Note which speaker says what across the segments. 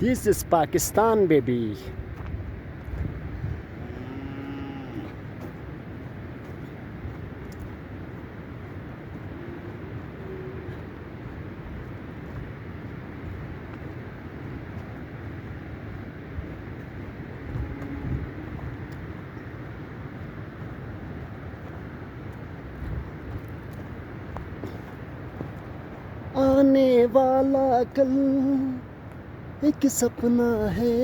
Speaker 1: This is Pakistan, baby. आने वाला कल एक सपना है,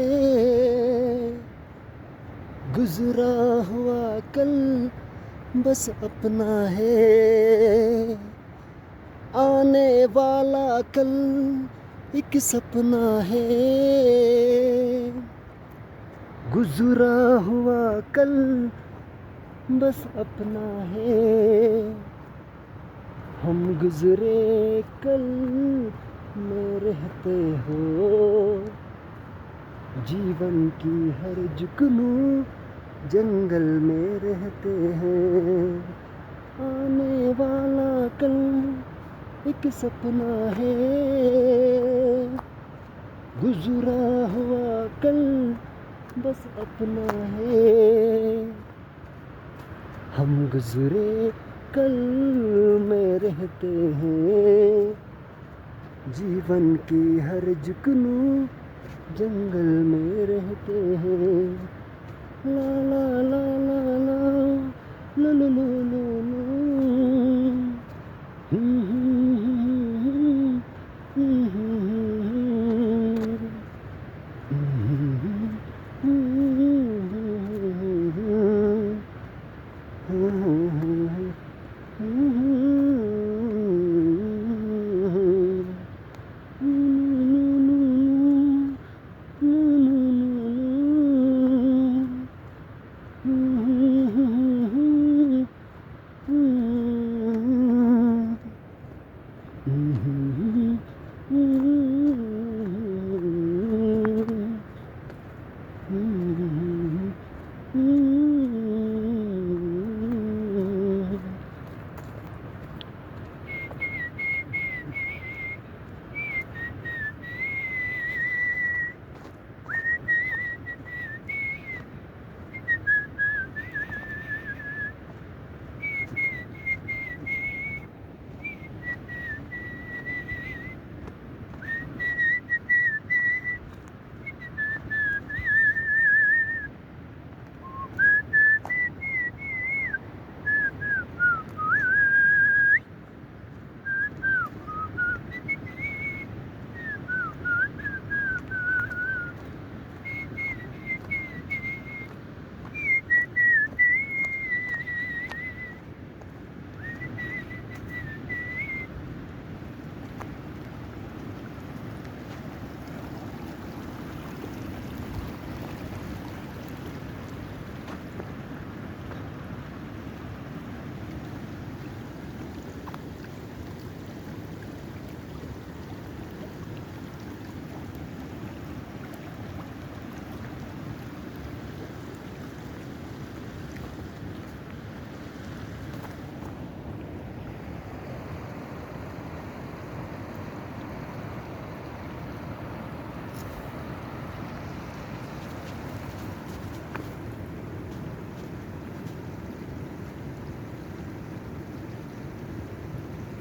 Speaker 1: गुजरा हुआ कल बस अपना है। आने वाला कल एक सपना है, गुजरा हुआ कल बस अपना है। हम गुजरे कल में रहते हो, जीवन की हर जुगनू जंगल में रहते हैं। आने वाला कल एक सपना है, गुजरा हुआ कल बस अपना है। हम गुजरे कल में रहते हैं, जीवन की हर जुगनू जंगल में रहते हैं। ला ला ला ला ला ला ला ला ला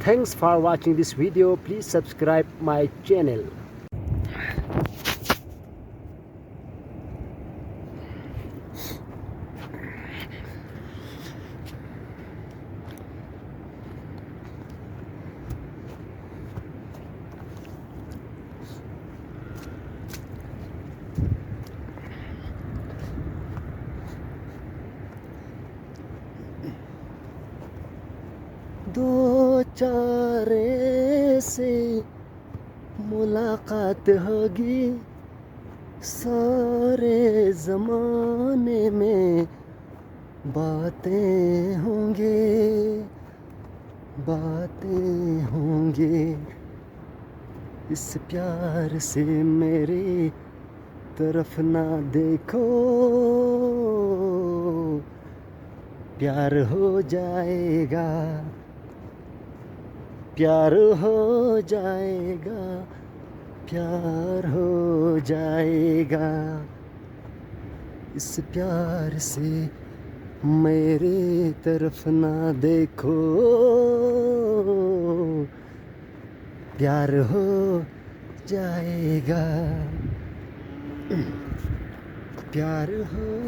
Speaker 1: Thanks for watching this video. Please subscribe my channel. दो चारे से मुलाकात होगी, सारे ज़माने में बातें होंगे। इस प्यार से मेरी तरफ ना देखो, प्यार हो जाएगा, प्यार हो जाएगा। प्यार हो जाएगा, इस प्यार से मेरी तरफ ना देखो, प्यार हो जाएगा, प्यार हो